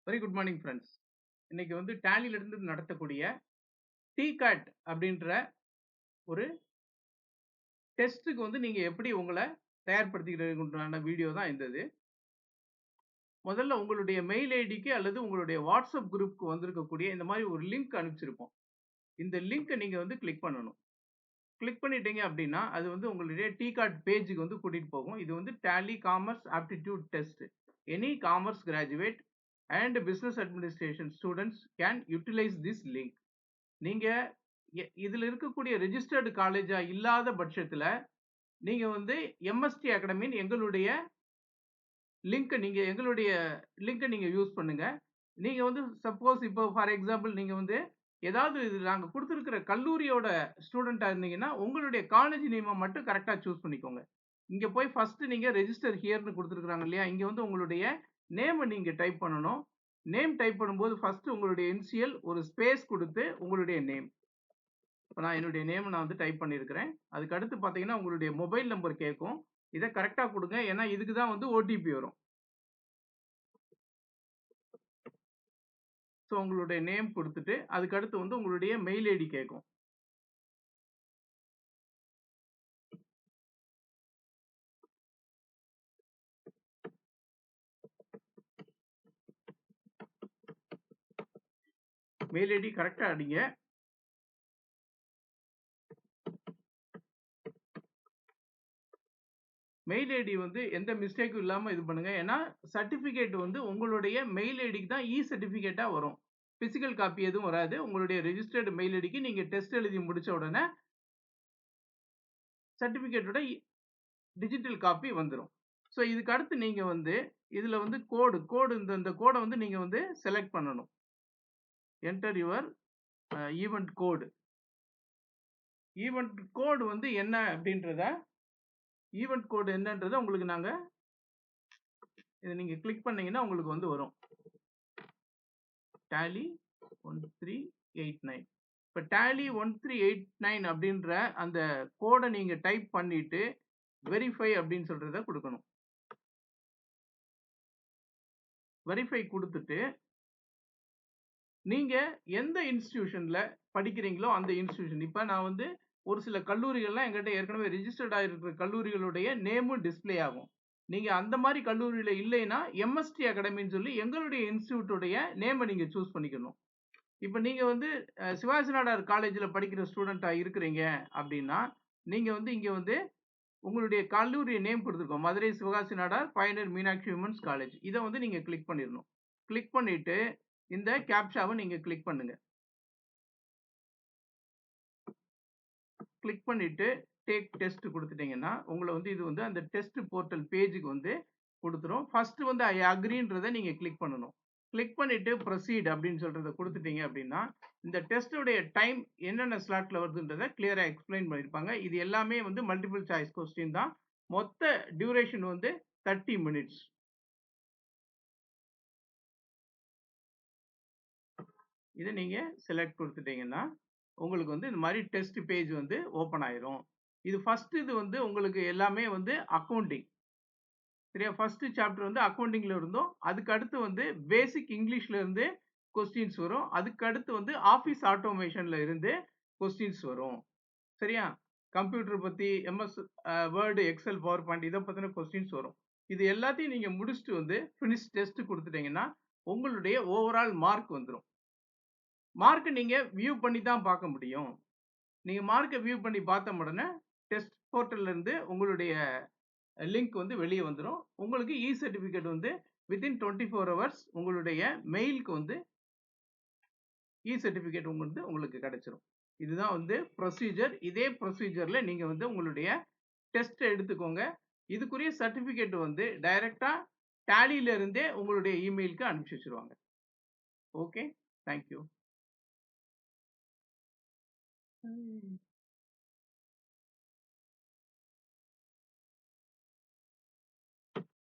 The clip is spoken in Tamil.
Very good morning friends. இன்னைக்கு வந்து டேலில இருந்து நடத்தக்கூடிய டிகேட் அப்படின்ற ஒரு டெஸ்ட்டுக்கு வந்து நீங்க எப்படி உங்களை தயார்படுத்திக்கிறதுக்குண்டான வீடியோ தான் இருந்தது. முதல்ல உங்களுடைய மெயில் ஐடிக்கு அல்லது உங்களுடைய வாட்ஸ்அப் குரூப்க்கு வந்திருக்கக்கூடிய இந்த மாதிரி ஒரு லிங்க் அனுப்பிச்சிருப்போம். இந்த லிங்கை நீங்க வந்து கிளிக் பண்ணணும். கிளிக் பண்ணிட்டீங்க அப்படின்னா அது வந்து உங்களுடைய டிகாட் பேஜுக்கு வந்து கூட்டிட்டு போகும். இது வந்து Tally commerce aptitude test. Any commerce graduate and business administration students can utilise this link. நீங்க இதுல இருக்கக்கூடிய ரெஜிஸ்டர்டு காலேஜா இல்லாத பட்சத்துல நீங்க வந்து எம்எஸ்டி அகாடமின்னு எங்களுடைய லிங்கை நீங்க யூஸ் பண்ணுங்க. நீங்க வந்து சப்போஸ் இப்போ ஃபார் எக்ஸாம்பிள் நீங்க வந்து ஏதாவது இது நாங்க கொடுத்துருக்கிற கல்லூரியோட ஸ்டூடெண்டா இருந்தீங்கன்னா உங்களுடைய காலேஜ் நேமை மட்டும் கரெக்டா சூஸ் பண்ணிக்கோங்க. இங்க போய் ஃபர்ஸ்ட் நீங்க ரெஜிஸ்டர் ஹியர்னு கொடுத்துருக்காங்க இல்லையா, இங்க வந்து உங்களுடைய நேமை நீங்க டைப் பண்ணணும். நேம் டைப் பண்ணும்போது ஃபர்ஸ்ட் உங்களுடைய இனிஷியல் ஒரு ஸ்பேஸ் கொடுத்து உங்களுடைய நேம். இப்போ நான் என்னுடைய நேம் நான் வந்து டைப் பண்ணியிருக்கிறேன். அதுக்கு அடுத்து பார்த்தீங்கன்னா உங்களுடைய மொபைல் நம்பர் கேட்கும். இதை கரெக்டாக கொடுங்க, ஏன்னா இதுக்கு தான் வந்து ஓடிபி வரும். ஸோ உங்களுடைய நேம் கொடுத்துட்டு அதுக்கு அடுத்து வந்து உங்களுடைய மெயில் ஐடி கேட்கும். மெயில் ஐடி கரெக்டாக அடிங்க. மெயில் ஐடி வந்து எந்த மிஸ்டேக்கும் இல்லாமல் இது பண்ணுங்க, ஏன்னா சர்டிஃபிகேட் வந்து உங்களுடைய மெயில் ஐடிக்கு தான் இ சர்டிஃபிகேட்டாக வரும். பிசிக்கல் காப்பி எதுவும் வராது. உங்களுடைய ரெஜிஸ்டர்டு மெயில் ஐடிக்கு நீங்கள் டெஸ்ட் எழுதி முடிச்ச உடனே சர்டிஃபிகேட்டோட டிஜிட்டல் காப்பி வந்துடும். ஸோ இதுக்கு அடுத்து நீங்கள் வந்து இதில் வந்து கோடு இந்த கோடை வந்து நீங்கள் வந்து செலக்ட் பண்ணணும். Enter your event code. Event code வந்து என்ன அப்படின்றத ஈவெண்ட் கோடு என்னன்றதை உங்களுக்கு நாங்கள் இதை நீங்கள் கிளிக் பண்ணீங்கன்னா உங்களுக்கு வந்து வரும். டேலி 1389. இப்போ டேலி 1389 அப்படின்ற அந்த கோடை நீங்கள் டைப் பண்ணிட்டு வெரிஃபை அப்படின்னு சொல்றத கொடுக்கணும். வெரிஃபை கொடுத்துட்டு நீங்க எந்த இன்ஸ்டிடியூஷன்ல படிக்கிறீங்களோ அந்த இன்ஸ்டிடியூஷன், இப்போ நான் வந்து ஒரு சில கல்லூரிகள்லாம் எங்கிட்ட ஏற்கனவே ரெஜிஸ்டர்ட் ஆகிருக்கிற கல்லூரிகளுடைய நேமும் டிஸ்பிளே ஆகும். நீங்க அந்த மாதிரி கல்லூரியில இல்லைன்னா எம்எஸ்டி அகாடமின்னு சொல்லி எங்களுடைய இன்ஸ்டிடியூட்டுடைய நேமை நீங்க சூஸ் பண்ணிக்கணும். இப்போ நீங்க வந்து சிவாஜி நாடார் காலேஜில் படிக்கிற ஸ்டூடெண்டா இருக்கிறீங்க அப்படின்னா நீங்க வந்து இங்க வந்து உங்களுடைய கல்லூரி நேம் கொடுத்துருக்கோம், மதுரை சிவகாசி நாடார் பயனர் மீனாட்சி விமன்ஸ் காலேஜ். இதை வந்து நீங்க கிளிக் பண்ணிடணும். கிளிக் பண்ணிட்டு இந்த கேப்சாவை நீங்க கிளிக் பண்ணுங்க. கிளிக் பண்ணிட்டு டேக் டெஸ்ட் கொடுத்துட்டீங்கன்னா உங்களை வந்து இது வந்து அந்த டெஸ்ட் போர்ட்டல் பேஜுக்கு வந்து கொடுத்துரும். ஃபர்ஸ்ட் வந்து ஐ அக்ரின்றதை நீங்க கிளிக் பண்ணணும். கிளிக் பண்ணிட்டு ப்ரொசீட் அப்படின்னு சொல்றதை கொடுத்துட்டீங்க அப்படின்னா இந்த டெஸ்டோடைய டைம் என்னென்ன ஸ்லாட்ல வருதுன்றதை கிளியரா எக்ஸ்பிளைன் பண்ணியிருப்பாங்க. இது எல்லாமே வந்து மல்டிபிள் சாய்ஸ் கொஸ்டின் தான். மொத்த டியூரேஷன் வந்து 30 மினிட்ஸ். இதை நீங்க செலக்ட் கொடுத்துட்டீங்கன்னா உங்களுக்கு வந்து இந்த மாதிரி டெஸ்ட் பேஜ் வந்து ஓப்பன் ஆயிரும். இது ஃபர்ஸ்ட் இது வந்து உங்களுக்கு எல்லாமே வந்து அக்கௌண்டிங். சரியா? ஃபர்ஸ்ட் சாப்டர் வந்து அக்கௌண்டிங்ல இருந்தோம். அதுக்கு அடுத்து வந்து பேசிக் இங்கிலீஷ்ல இருந்து கொஸ்டின்ஸ் வரும். அதுக்கு அடுத்து வந்து ஆஃபீஸ் ஆட்டோமேஷன்ல இருந்து கொஸ்டின்ஸ் வரும். சரியா? கம்ப்யூட்டர் பத்தி MS Word, Excel, PowerPoint இதை பத்தின கொஸ்டின்ஸ் வரும். இது எல்லாத்தையும் நீங்க முடிச்சுட்டு வந்து ஃபினிஷ் டெஸ்ட் கொடுத்துட்டீங்கன்னா உங்களுடைய ஓவரால் மார்க் வந்துடும். மார்க் நீங்க வியூ பண்ணி தான் பார்க்க முடியும். நீங்க மார்க்கை வியூ பண்ணி பார்த்த உடனே டெஸ்ட் போர்ட்டல்ல இருந்து உங்களுடைய லிங்க் வந்து வெளியே வந்துடும். உங்களுக்கு இ சர்டிஃபிகேட் வந்து வித்தின் 24 ஹவர்ஸ் உங்களுடைய மெயிலுக்கு வந்து இ சர்டிஃபிகேட் உங்களுக்கு கிடைச்சிரும். இதுதான் வந்து ப்ரொசீஜர். இதே ப்ரொசீஜர்ல நீங்க வந்து உங்களுடைய டெஸ்ட் எடுத்துக்கோங்க. இதுக்குரிய சர்டிஃபிகேட் வந்து டைரக்டா டேலியில இருந்தே உங்களுடைய இமெயிலுக்கு அனுப்பிச்சு வச்சிருவாங்க. Okay, thank you.